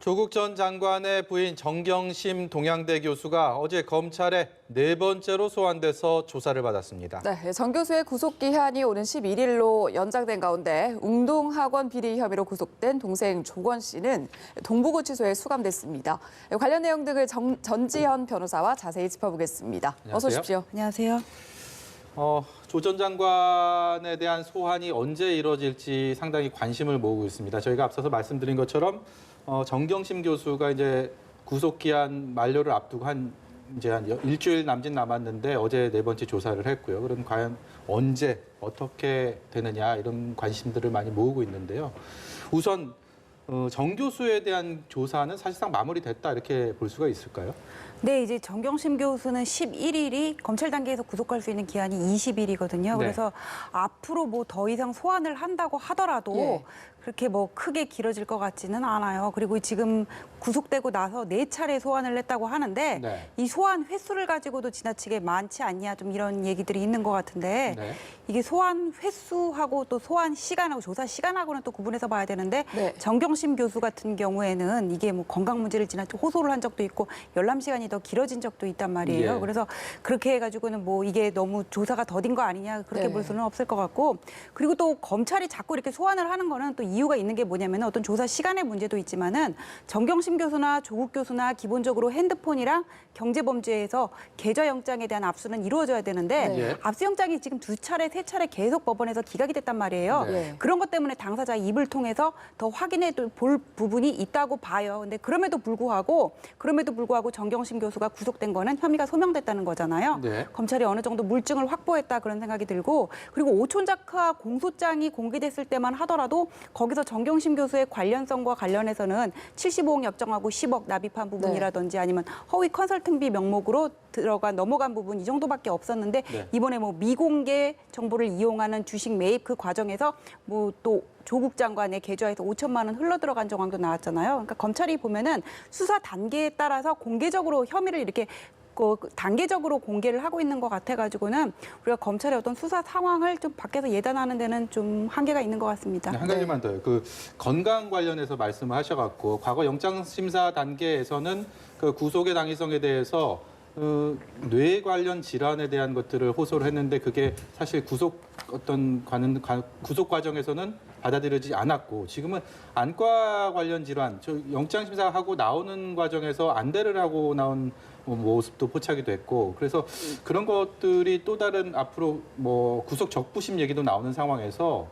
조국 전 장관의 부인 정경심 동양대 교수가 어제 검찰에 네 번째로 소환돼서 조사를 받았습니다. 네, 정 교수의 구속 기한이 오는 11일로 연장된 가운데 운동학원 비리 혐의로 구속된 동생 조건 씨는 동부구치소에 수감됐습니다. 관련 내용 등을 전지현 변호사와 자세히 짚어보겠습니다. 안녕하세요. 어서 오십시오. 안녕하세요. 조 전 장관에 대한 소환이 언제 이뤄질지 상당히 관심을 모으고 있습니다. 저희가 앞서서 말씀드린 것처럼 정경심 교수가 이제 구속 기한 만료를 앞두고 한 일주일 남짓 남았는데 어제 네 번째 조사를 했고요. 그럼 과연 언제 어떻게 되느냐 이런 관심들을 많이 모으고 있는데요. 우선 정 교수에 대한 조사는 사실상 마무리됐다 이렇게 볼 수가 있을까요? 네, 이제 정경심 교수는 11일이 검찰 단계에서 구속할 수 있는 기한이 20일이거든요. 네. 그래서 앞으로 뭐 더 이상 소환을 한다고 하더라도 예. 그렇게 뭐 크게 길어질 것 같지는 않아요. 그리고 지금 구속되고 나서 4차례 소환을 했다고 하는데 네. 이 소환 횟수를 가지고도 지나치게 많지 않냐 좀 이런 얘기들이 있는 것 같은데 네. 이게 소환 횟수하고 또 소환 시간하고 조사 시간하고는 또 구분해서 봐야 되는데 네. 정경심 교수 같은 경우에는 이게 뭐 건강 문제를 지나치게 호소를 한 적도 있고 열람 시간이 더 길어진 적도 있단 말이에요. 예. 그래서 그렇게 해가지고는 뭐 이게 너무 조사가 더딘 거 아니냐 그렇게 네. 볼 수는 없을 것 같고 그리고 또 검찰이 자꾸 이렇게 소환을 하는 거는 또 이유가 있는 게 뭐냐면 어떤 조사 시간의 문제도 있지만은 정경심 교수나 조국 교수나 기본적으로 핸드폰이랑 경제범죄에서 계좌영장에 대한 압수는 이루어져야 되는데 네. 압수영장이 지금 2차례, 3차례 계속 법원에서 기각이 됐단 말이에요. 네. 그런 것 때문에 당사자 입을 통해서 더 확인해 볼 부분이 있다고 봐요. 근데 그럼에도 불구하고 정경심 교수가 구속된 거는 혐의가 소명됐다는 거잖아요. 네. 검찰이 어느 정도 물증을 확보했다 그런 생각이 들고 그리고 오촌작하 공소장이 공개됐을 때만 하더라도 거기서 정경심 교수의 관련성과 관련해서는 75억 약정하고 10억 납입한 부분이라든지 아니면 허위 컨설팅비 명목으로 넘어간 부분 이 정도밖에 없었는데 네. 이번에 뭐 미공개 정보를 이용하는 주식 매입 그 과정에서 뭐 또 조국 장관의 계좌에서 5천만 원 흘러 들어간 정황도 나왔잖아요. 그러니까 검찰이 보면은 수사 단계에 따라서 공개적으로 혐의를 이렇게 단계적으로 공개를 하고 있는 것 같아가지고는 우리가 검찰의 어떤 수사 상황을 좀 밖에서 예단하는 데는 좀 한계가 있는 것 같습니다. 한 가지만 더요. 그 건강 관련해서 말씀을 하셔갖고 과거 영장 심사 단계에서는 그 구속의 당위성에 대해서 뇌 관련 질환에 대한 것들을 호소를 했는데 그게 사실 구속 과정에서는 받아들여지지 않았고 지금은 안과 관련 질환, 영장 심사하고 나오는 과정에서 안대를 하고 나온 모습도 포착이 됐고 그래서 그런 것들이 또 다른 앞으로 뭐 구속 적부심 얘기도 나오는 상황에서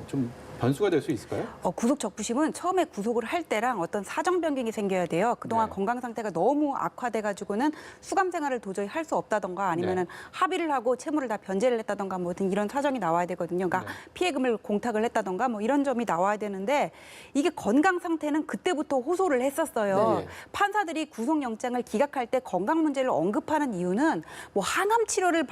좀 변수가 될 수 있을까요? 구속 적부심은 처음에 구속을 할 때랑 어떤 사정 변경이 생겨야 돼요. 그동안 네. 건강 상태가 너무 악화돼가지고는 수감 생활을 도저히 할 수 없다던가 아니면은 네. 합의를 하고 채무를 다 변제를 했다던가 뭐 이런 사정이 나와야 되거든요. 그러니까 네. 피해금을 공탁을 했다던가 뭐 이런 점이 나와야 되는데 이게 건강 상태는 그때부터 호소를 했었어요. 네. 판사들이 구속영장을 기각할 때 건강 문제를 언급하는 이유는 뭐 항암 치료를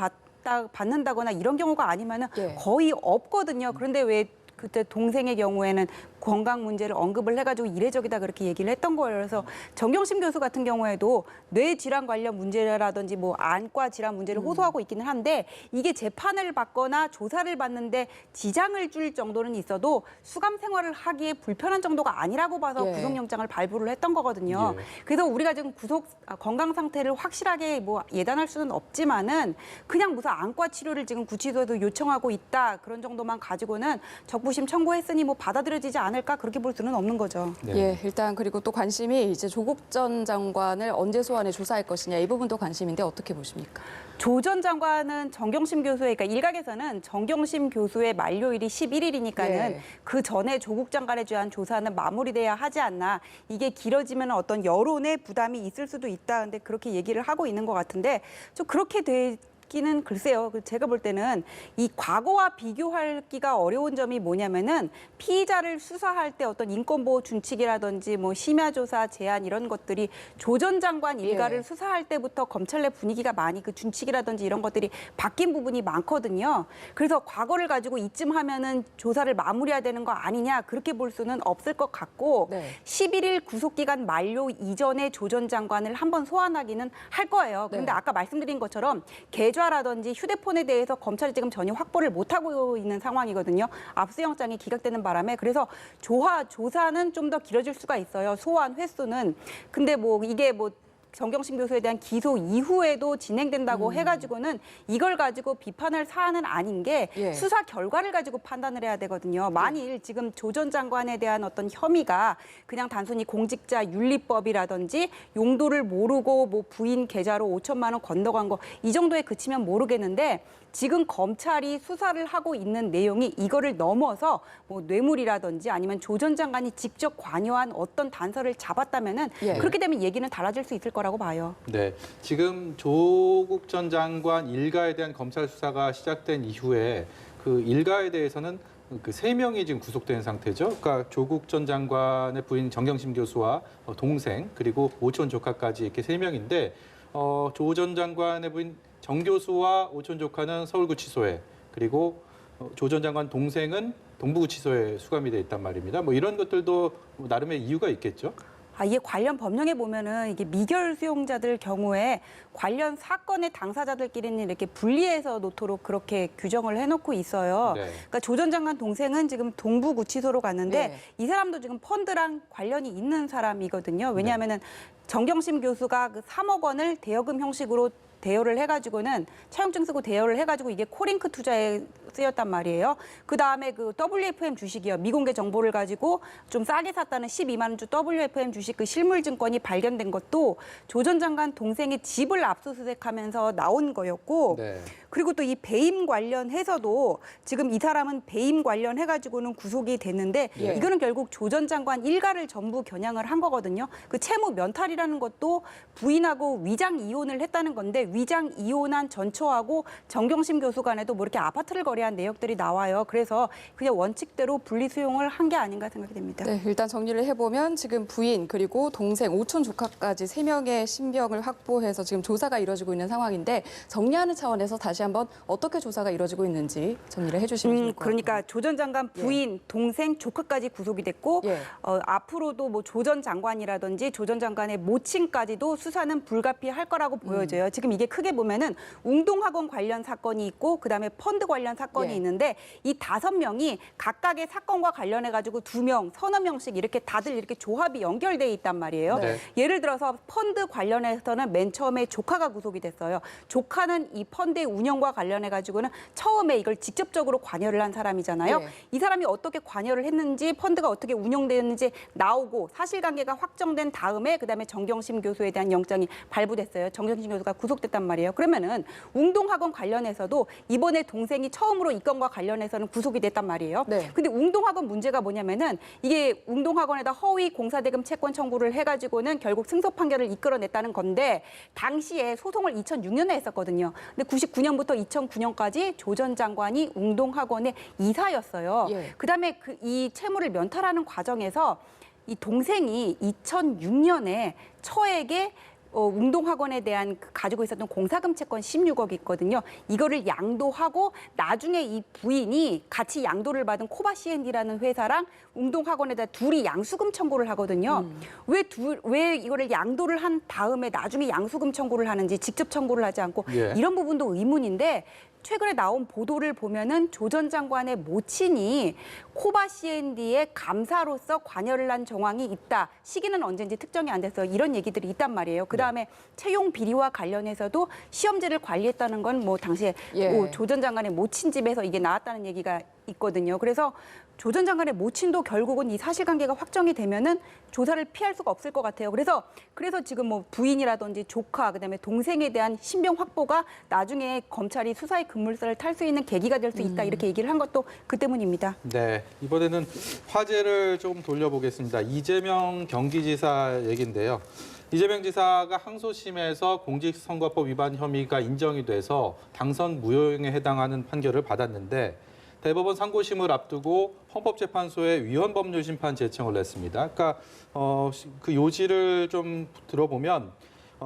받는다거나 이런 경우가 아니면은 예. 거의 없거든요. 그런데 왜 그때 동생의 경우에는 건강 문제를 언급을 해가지고 이례적이다 그렇게 얘기를 했던 거예요. 그래서 정경심 교수 같은 경우에도 뇌 질환 관련 문제라든지 뭐 안과 질환 문제를 호소하고 있기는 한데 이게 재판을 받거나 조사를 받는데 지장을 줄 정도는 있어도 수감 생활을 하기에 불편한 정도가 아니라고 봐서 예. 구속영장을 발부를 했던 거거든요. 예. 그래서 우리가 지금 건강 상태를 확실하게 뭐 예단할 수는 없지만은 그냥 무슨 안과 치료를 지금 구치소에서 요청하고 있다 그런 정도만 가지고는 적부심 청구했으니 뭐 받아들여지지 않을까 그렇게 볼 수는 없는 거죠. 네. 예, 일단 그리고 또 관심이 이제 조국 전 장관을 언제 소환해 조사할 것이냐 이 부분도 관심인데 어떻게 보십니까? 조 전 장관은 정경심 교수의, 그러니까 일각에서는 정경심 교수의 만료일이 11일이니까는 예. 그 전에 조국 장관에 대한 조사는 마무리돼야 하지 않나. 이게 길어지면 어떤 여론의 부담이 있을 수도 있다. 근데 그렇게 얘기를 하고 있는 것 같은데 좀 그렇게 기는 글쎄요. 제가 볼 때는 이 과거와 비교하기가 어려운 점이 뭐냐면은 피의자를 수사할 때 어떤 인권보호 준칙이라든지 뭐 심야조사 제한 이런 것들이 조 전 장관 일가를 예. 수사할 때부터 검찰 내 분위기가 많이 그 준칙이라든지 이런 것들이 바뀐 부분이 많거든요. 그래서 과거를 가지고 이쯤 하면은 조사를 마무리해야 되는 거 아니냐 그렇게 볼 수는 없을 것 같고 네. 11일 구속기간 만료 이전에 조 전 장관을 한번 소환하기는 할 거예요. 그런데 네. 아까 말씀드린 것처럼 계좌라든지 휴대폰에 대해서 검찰이 지금 전혀 확보를 못하고 있는 상황이거든요. 압수영장이 기각되는 바람에. 그래서 조사는 좀 더 길어질 수가 있어요. 소환 횟수는. 근데 뭐 이게 뭐 정경심 교수에 대한 기소 이후에도 진행된다고 해가지고는 이걸 가지고 비판할 사안은 아닌 게 예. 수사 결과를 가지고 판단을 해야 되거든요. 만일 지금 조 전 장관에 대한 어떤 혐의가 그냥 단순히 공직자 윤리법이라든지 용도를 모르고 뭐 부인 계좌로 5천만 원 건너간 거 이 정도에 그치면 모르겠는데 지금 검찰이 수사를 하고 있는 내용이 이거를 넘어서 뭐 뇌물이라든지 아니면 조 전 장관이 직접 관여한 어떤 단서를 잡았다면은 예. 그렇게 되면 얘기는 달라질 수 있을 거라고 봐요. 네, 지금 조국 전 장관 일가에 대한 검찰 수사가 시작된 이후에 그 일가에 대해서는 그 3명이 지금 구속된 상태죠. 그러니까 조국 전 장관의 부인 정경심 교수와 동생 그리고 오촌 조카까지 이렇게 3명인데 조 전 장관의 부인 정 교수와 오촌 조카는 서울구치소에 그리고 조 전 장관 동생은 동부구치소에 수감이 돼 있단 말입니다. 뭐 이런 것들도 나름의 이유가 있겠죠. 이게 관련 법령에 보면은 이게 미결 수용자들 경우에 관련 사건의 당사자들끼리는 이렇게 분리해서 놓도록 그렇게 규정을 해놓고 있어요. 네. 그러니까 조 전 장관 동생은 지금 동부구치소로 갔는데 네. 이 사람도 지금 펀드랑 관련이 있는 사람이거든요. 왜냐하면은 정경심 교수가 그 3억 원을 대여금 형식으로 대여를 해가지고는 차용증 쓰고 대여를 해가지고 이게 코링크 투자에 쓰였단 말이에요. 그 다음에 그 WFM 주식이요. 미공개 정보를 가지고 좀 싸게 샀다는 12만 원주 WFM 주식 그 실물 증권이 발견된 것도 조 전 장관 동생의 집을 압수수색하면서 나온 거였고 네. 그리고 또 이 배임 관련해서도 지금 이 사람은 배임 관련해가지고는 구속이 됐는데 예. 이거는 결국 조 전 장관 일가를 전부 겨냥을 한 거거든요. 그 채무 면탈이라는 것도 부인하고 위장 이혼을 했다는 건데 위장 이혼한 전처하고 정경심 교수 간에도 뭐 이렇게 아파트를 거래한 내역들이 나와요. 그래서 그냥 원칙대로 분리 수용을 한 게 아닌가 생각이 됩니다. 네, 일단 정리를 해보면 지금 부인 그리고 동생, 오촌 조카까지 3명의 신병을 확보해서 지금 조사가 이루어지고 있는 상황인데 정리하는 차원에서 다시 한번 어떻게 조사가 이루어지고 있는지 정리를 해주시면 좋을 것 같아요. 그러니까 조 전 장관 부인, 동생, 조카까지 구속이 됐고 예. 앞으로도 뭐 조 전 장관이라든지 조 전 장관의 모친까지도 수사는 불가피할 거라고 보여져요. 지금 이게 크게 보면은 웅동학원 관련 사건이 있고 그다음에 펀드 관련 사건이 예. 있는데 이 5명이 각각의 사건과 관련해 가지고 2명, 서너 명씩 이렇게 다들 이렇게 조합이 연결돼 있단 말이에요. 네. 예를 들어서 펀드 관련해서는 맨 처음에 조카가 구속이 됐어요. 조카는 이 펀드의 운영과 관련해 가지고는 처음에 이걸 직접적으로 관여를 한 사람이잖아요. 예. 이 사람이 어떻게 관여를 했는지 펀드가 어떻게 운영되는지 나오고 사실관계가 확정된 다음에 그다음에 정경심 교수에 대한 영장이 발부됐어요. 정경심 교수가 구속됐단 말이에요. 그러면은 웅동학원 관련해서도 이번에 동생이 처음으로 이 건과 관련해서는 구속이 됐단 말이에요. 네. 근데 웅동학원 문제가 뭐냐면은 이게 웅동학원에다 허위 공사대금 채권 청구를 해가지고는 결국 승소 판결을 이끌어냈다는 건데 당시에 소송을 2006년에 했었거든요. 근데 99년부터 2009년까지 조 전 장관이 웅동학원의 이사였어요. 예. 그다음에 이 채무를 면탈하는 과정에서 이 동생이 2006년에 처에게 웅동학원에 대한 가지고 있었던 공사금 채권 16억이 있거든요. 이거를 양도하고 나중에 이 부인이 같이 양도를 받은 코바 C&D라는 회사랑 웅동학원에다 둘이 양수금 청구를 하거든요. 왜 이거를 양도를 한 다음에 나중에 양수금 청구를 하는지 직접 청구를 하지 않고 예. 이런 부분도 의문인데 최근에 나온 보도를 보면은 조 전 장관의 모친이 코바 C&D의 감사로서 관여를 한 정황이 있다. 시기는 언제인지 특정이 안 돼서 이런 얘기들이 있단 말이에요. 그다음에 채용 비리와 관련해서도 시험지를 관리했다는 건 뭐 당시에 예. 조 전 장관의 모친 집에서 이게 나왔다는 얘기가 있거든요. 그래서 조 전 장관의 모친도 결국은 이 사실관계가 확정이 되면은 조사를 피할 수가 없을 것 같아요. 그래서 지금 뭐 부인이라든지 조카, 그다음에 동생에 대한 신병 확보가 나중에 검찰이 수사의 급물살을 탈 수 있는 계기가 될 수 있다 이렇게 얘기를 한 것도 그 때문입니다. 네, 이번에는 화제를 좀 돌려보겠습니다. 이재명 경기지사 얘기인데요. 이재명 지사가 항소심에서 공직선거법 위반 혐의가 인정이 돼서 당선 무효에 해당하는 판결을 받았는데 대법원 상고심을 앞두고 헌법재판소에 위헌법률심판 제청을 냈습니다. 그러니까 그 요지를 좀 들어보면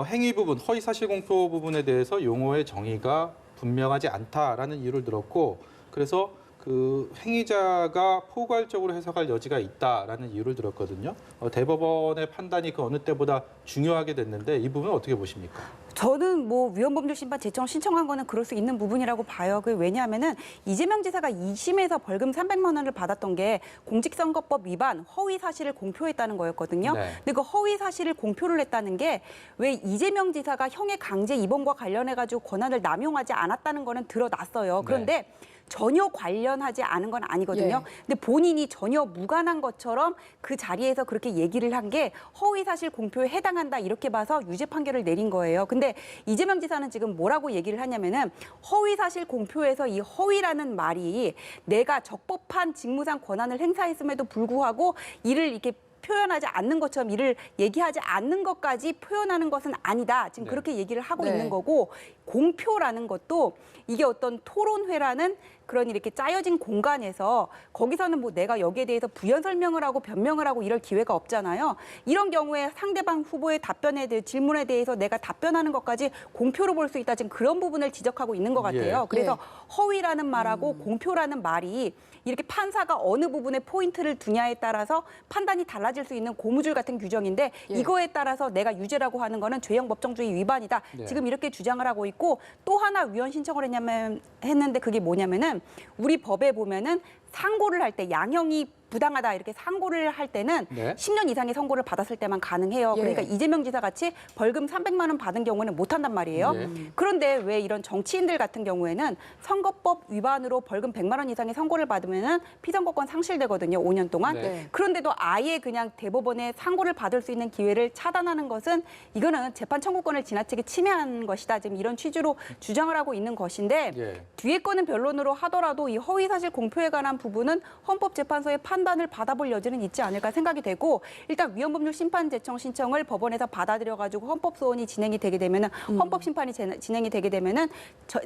행위 부분, 허위 사실 공표 부분에 대해서 용어의 정의가 분명하지 않다라는 이유를 들었고 그래서 그 행위자가 포괄적으로 해석할 여지가 있다라는 이유를 들었거든요. 대법원의 판단이 그 어느 때보다 중요하게 됐는데 이 부분은 어떻게 보십니까? 저는 뭐 위헌법률 심판 제청을 신청한 거는 그럴 수 있는 부분이라고 봐요. 그 왜냐하면은 이재명 지사가 2심에서 벌금 300만 원을 받았던 게 공직선거법 위반 허위 사실을 공표했다는 거였거든요. 네. 근데 그 허위 사실을 공표를 했다는 게 왜 이재명 지사가 형의 강제 입원과 관련해 가지고 권한을 남용하지 않았다는 거는 드러났어요. 그런데 전혀 관련하지 않은 건 아니거든요. 예. 근데 본인이 전혀 무관한 것처럼 그 자리에서 그렇게 얘기를 한 게 허위 사실 공표에 해당한다 이렇게 봐서 유죄 판결을 내린 거예요. 근데 이재명 지사는 지금 뭐라고 얘기를 하냐면은 허위 사실 공표에서 이 허위라는 말이 내가 적법한 직무상 권한을 행사했음에도 불구하고 이를 이렇게 표현하지 않는 것처럼 이를 얘기하지 않는 것까지 표현하는 것은 아니다. 지금 네. 그렇게 얘기를 하고 네. 있는 거고 공표라는 것도 이게 어떤 토론회라는 그런 이렇게 짜여진 공간에서 거기서는 뭐 내가 여기에 대해서 부연 설명을 하고 변명을 하고 이럴 기회가 없잖아요. 이런 경우에 상대방 후보의 답변에 대해 질문에 대해서 내가 답변하는 것까지 공표로 볼 수 있다. 지금 그런 부분을 지적하고 있는 것 같아요. 예. 그래서 허위라는 말하고 공표라는 말이 이렇게 판사가 어느 부분에 포인트를 두냐에 따라서 판단이 달라질 수 있는 고무줄 같은 규정인데 예. 이거에 따라서 내가 유죄라고 하는 거는 죄형 법정주의 위반이다. 네. 지금 이렇게 주장을 하고 있고 또 하나 위헌 신청을 했는데 그게 뭐냐면은 우리 법에 보면은 상고를 할 때 양형이 부당하다 이렇게 상고를 할 때는 네. 10년 이상의 선고를 받았을 때만 가능해요. 예. 그러니까 이재명 지사 같이 벌금 300만 원 받은 경우는 못 한단 말이에요. 예. 그런데 왜 이런 정치인들 같은 경우에는 선거법 위반으로 벌금 100만 원 이상의 선고를 받으면은 피선거권 상실되거든요. 5년 동안. 네. 그런데도 아예 그냥 대법원에 상고를 받을 수 있는 기회를 차단하는 것은 이거는 재판 청구권을 지나치게 침해한 것이다. 지금 이런 취지로 주장을 하고 있는 것인데 예. 뒤에 거는 변론으로 하더라도 이 허위사실 공표에 관한 부분은 헌법재판소의 판단을 받아볼 여지는 있지 않을까 생각이 되고 일단 위헌법률 심판 제청 신청을 법원에서 받아들여가지고 헌법소원이 진행이 되게 되면은 헌법심판이 진행이 되게 되면은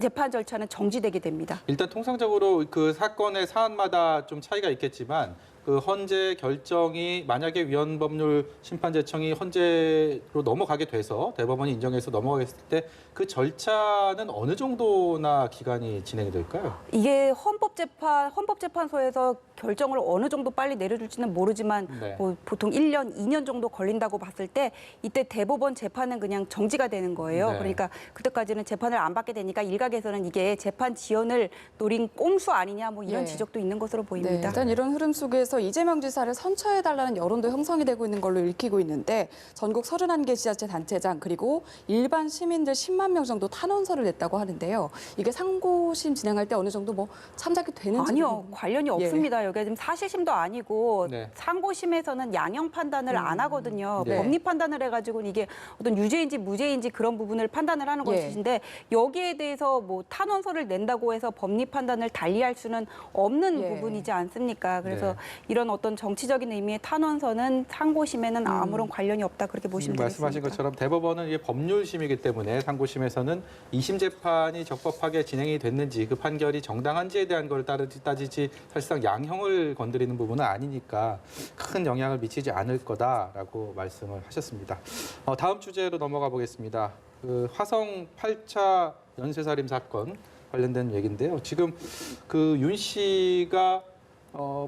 재판 절차는 정지되게 됩니다. 일단 통상적으로 그 사건의 사안마다 좀 차이가 있겠지만 그 헌재 결정이 만약에 위헌법률 심판제청이 헌재로 넘어가게 돼서 대법원이 인정해서 넘어가겠을 때 그 절차는 어느 정도나 기간이 진행이 될까요? 이게 헌법재판소에서 결정을 어느 정도 빨리 내려줄지는 모르지만 네. 뭐 보통 1년, 2년 정도 걸린다고 봤을 때 이때 대법원 재판은 그냥 정지가 되는 거예요. 네. 그러니까 그때까지는 재판을 안 받게 되니까 일각에서는 이게 재판 지연을 노린 꼼수 아니냐 뭐 이런 예. 지적도 있는 것으로 네, 보입니다. 일단 이런 흐름 속에서 이재명 지사를 선처해달라는 여론도 형성이 되고 있는 걸로 읽히고 있는데 전국 31개 지자체 단체장 그리고 일반 시민들 10만 명 정도 탄원서를 냈다고 하는데요. 이게 상고심 진행할 때 어느 정도 뭐 참작이 되는지 아니요, 관련이 없습니다. 여기가 지금 사실심도 아니고 네. 상고심에서는 양형 판단을 안 하거든요. 네. 법리 판단을 해가지고 이게 어떤 유죄인지 무죄인지 그런 부분을 판단을 하는 예. 것인데 여기에 대해서 뭐 탄원서를 낸다고 해서 법리 판단을 달리할 수는 없는 예. 부분이지 않습니까? 그래서 네. 이런 어떤 정치적인 의미의 탄원서는 상고심에는 아무런 관련이 없다 그렇게 보시면 되겠습니다. 말씀하신 것처럼 대법원은 이게 법률심이기 때문에 상고심에서는 2심 재판이 적법하게 진행이 됐는지 그 판결이 정당한지에 대한 걸 따지지 사실상 양형을 건드리는 부분은 아니니까 큰 영향을 미치지 않을 거다라고 말씀을 하셨습니다. 다음 주제로 넘어가 보겠습니다. 그 화성 8차 연쇄살인 사건 관련된 얘기인데요. 지금 그 윤 씨가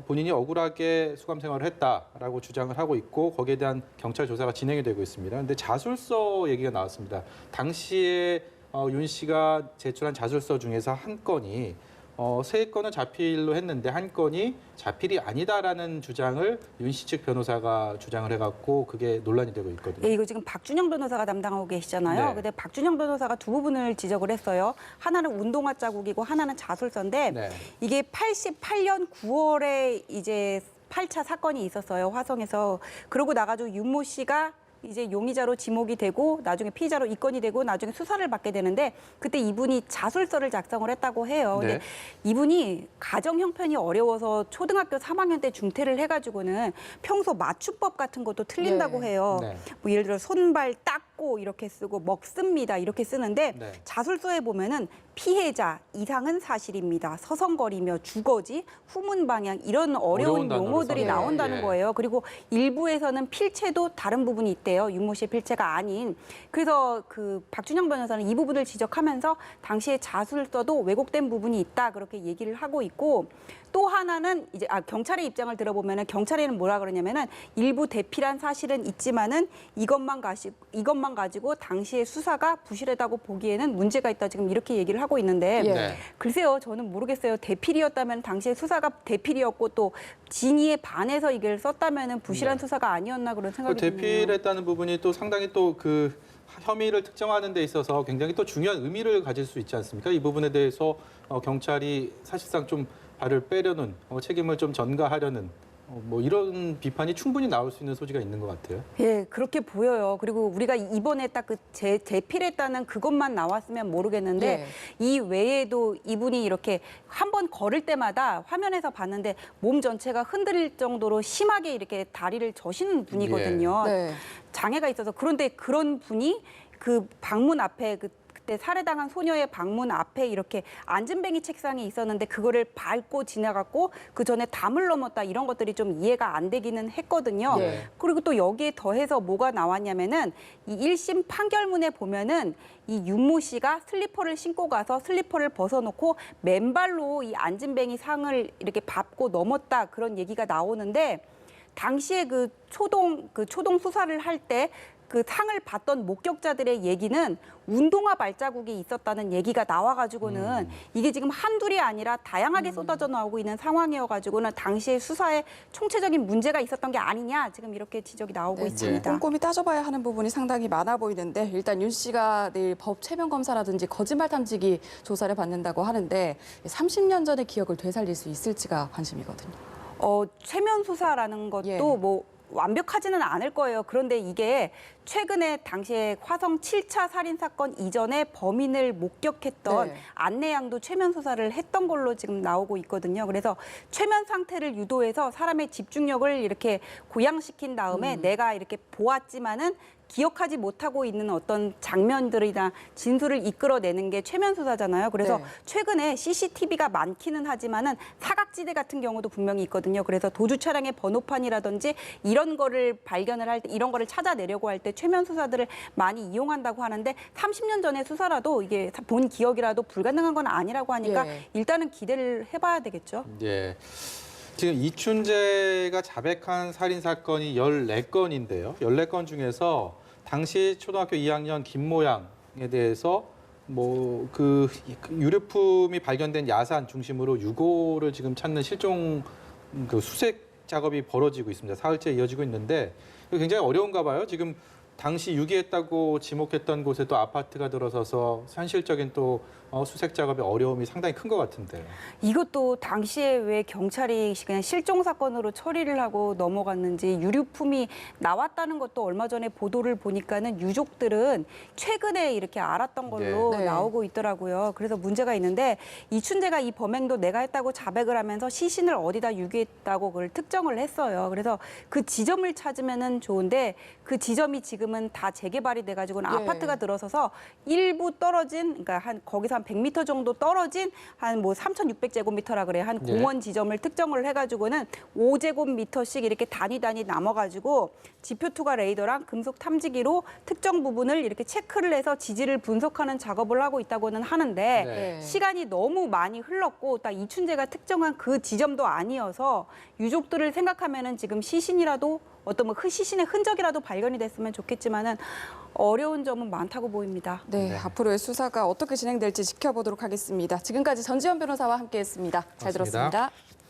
본인이 억울하게 수감 생활을 했다라고 주장을 하고 있고 거기에 대한 경찰 조사가 진행이 되고 있습니다. 그런데 자술서 얘기가 나왔습니다. 당시에 윤 씨가 제출한 자술서 중에서 한 건이 3건은 자필로 했는데 한 건이 자필이 아니다라는 주장을 윤 씨 측 변호사가 주장을 해갖고 그게 논란이 되고 있거든요. 예, 이거 지금 박준영 변호사가 담당하고 계시잖아요. 네. 근데 박준영 변호사가 두 부분을 지적을 했어요. 하나는 운동화 자국이고 하나는 자술서인데 네. 이게 88년 9월에 이제 8차 사건이 있었어요. 화성에서. 그러고 나가지고 윤모 씨가 이제 용의자로 지목이 되고 나중에 피의자로 입건이 되고 나중에 수사를 받게 되는데 그때 이분이 자술서를 작성을 했다고 해요. 근데 네. 이분이 가정 형편이 어려워서 초등학교 3학년 때 중퇴를 해가지고는 평소 맞춤법 같은 것도 틀린다고 네. 해요. 네. 뭐 예를 들어 손발 닦고 이렇게 쓰고 먹습니다 이렇게 쓰는데 네. 자술서에 보면은 피해자, 이상은 사실입니다. 서성거리며 주거지, 후문 방향 이런 어려운 단어를 용어들이 썼네요. 나온다는 예. 거예요. 그리고 일부에서는 필체도 다른 부분이 있대요. 윤모 씨의 필체가 아닌. 그래서 그 박준영 변호사는 이 부분을 지적하면서 당시에 자수를 써도 왜곡된 부분이 있다 그렇게 얘기를 하고 있고 또 하나는 이제 경찰의 입장을 들어보면은 경찰에는 뭐라 그러냐면은 일부 대피란 사실은 있지만은 이것만 가지고 당시의 수사가 부실하다고 보기에는 문제가 있다 지금 이렇게 얘기를 하고 있는데 예. 네. 글쎄요 저는 모르겠어요. 대필이었다면 당시의 수사가 대필이었고 또 진위에 반해서 이걸 썼다면은 부실한 네. 수사가 아니었나 그런 생각이 드네요. 대필했다는 부분이 또 상당히 또 그 혐의를 특정하는 데 있어서 굉장히 또 중요한 의미를 가질 수 있지 않습니까? 이 부분에 대해서 경찰이 사실상 좀 발을 빼려는 책임을 좀 전가하려는 뭐 이런 비판이 충분히 나올 수 있는 소지가 있는 것 같아요. 예, 그렇게 보여요. 그리고 우리가 이번에 딱 그 대필했다는 그것만 나왔으면 모르겠는데 예. 이 외에도 이분이 이렇게 한 번 걸을 때마다 화면에서 봤는데 몸 전체가 흔들릴 정도로 심하게 이렇게 다리를 저시는 분이거든요. 네. 장애가 있어서 그런데 그런 분이 그 방문 앞에 그때 살해당한 소녀의 방문 앞에 이렇게 안전뱅이 책상이 있었는데 그거를 밟고 지나갔고 그 전에 담을 넘었다 이런 것들이 좀 이해가 안 되기는 했거든요. 네. 그리고 또 여기에 더해서 뭐가 나왔냐면은 이 1심 판결문에 보면은 이 윤모 씨가 슬리퍼를 신고 가서 슬리퍼를 벗어놓고 맨발로 이 안전뱅이 상을 이렇게 밟고 넘었다 그런 얘기가 나오는데 당시에 그 초동 수사를 할 때 그 상을 봤던 목격자들의 얘기는 운동화 발자국이 있었다는 얘기가 나와가지고는 이게 지금 한둘이 아니라 다양하게 쏟아져 나오고 있는 상황이어가지고는 당시의 수사에 총체적인 문제가 있었던 게 아니냐 지금 이렇게 지적이 나오고 네, 있습니다. 꼼꼼히 따져봐야 하는 부분이 상당히 많아 보이는데 일단 윤 씨가 내일 법 최면 검사라든지 거짓말 탐지기 조사를 받는다고 하는데 30년 전의 기억을 되살릴 수 있을지가 관심이거든요. 최면 수사라는 것도 예. 뭐 완벽하지는 않을 거예요. 그런데 이게 최근에 당시에 화성 7차 살인 사건 이전에 범인을 목격했던 네. 안내양도 최면 수사를 했던 걸로 지금 나오고 있거든요. 그래서 최면 상태를 유도해서 사람의 집중력을 이렇게 고양시킨 다음에 내가 이렇게 보았지만은 기억하지 못하고 있는 어떤 장면들이나 진술을 이끌어내는 게 최면 수사잖아요. 그래서 네. 최근에 CCTV가 많기는 하지만은 사각지대 같은 경우도 분명히 있거든요. 그래서 도주 차량의 번호판이라든지 이런 거를 발견을 할 때 이런 거를 찾아내려고 할 때 최면 수사들을 많이 이용한다고 하는데 30년 전의 수사라도 이게 본 기억이라도 불가능한 건 아니라고 하니까 예. 일단은 기대를 해봐야 되겠죠. 예. 지금 이춘재가 자백한 살인 사건이 14건인데요. 14건 중에서 당시 초등학교 2학년 김모양에 대해서 뭐 그 유류품이 발견된 야산 중심으로 유고를 지금 찾는 실종 그 수색 작업이 벌어지고 있습니다. 사흘째 이어지고 있는데 굉장히 어려운가 봐요. 지금 당시 유기했다고 지목했던 곳에 또 아파트가 들어서서 현실적인 또 수색 작업의 어려움이 상당히 큰 것 같은데요. 이것도 당시에 왜 경찰이 그냥 실종 사건으로 처리를 하고 넘어갔는지 유류품이 나왔다는 것도 얼마 전에 보도를 보니까는 유족들은 최근에 이렇게 알았던 걸로 네. 나오고 있더라고요. 그래서 문제가 있는데 이춘재가 이 범행도 내가 했다고 자백을 하면서 시신을 어디다 유기했다고 그걸 특정을 했어요. 그래서 그 지점을 찾으면은 좋은데 그 지점이 지금은 다 재개발이 돼가지고는 예. 아파트가 들어서서 일부 떨어진 그러니까 한 거기서 한 100m 정도 떨어진 한 뭐 3,600제곱미터라 그래요. 한 네. 공원 지점을 특정을 해가지고는 5제곱미터씩 이렇게 단위 남아가지고 지표 투과 레이더랑 금속 탐지기로 특정 부분을 이렇게 체크를 해서 지지를 분석하는 작업을 하고 있다고는 하는데 네. 시간이 너무 많이 흘렀고 딱 이춘재가 특정한 그 지점도 아니어서 유족들을 생각하면은 지금 시신이라도 어떤 뭐 시신의 흔적이라도 발견이 됐으면 좋겠지만은 어려운 점은 많다고 보입니다. 네, 네. 앞으로의 수사가 어떻게 진행될지 지켜보도록 하겠습니다. 지금까지 전지현 변호사와 함께했습니다. 잘 고맙습니다. 들었습니다.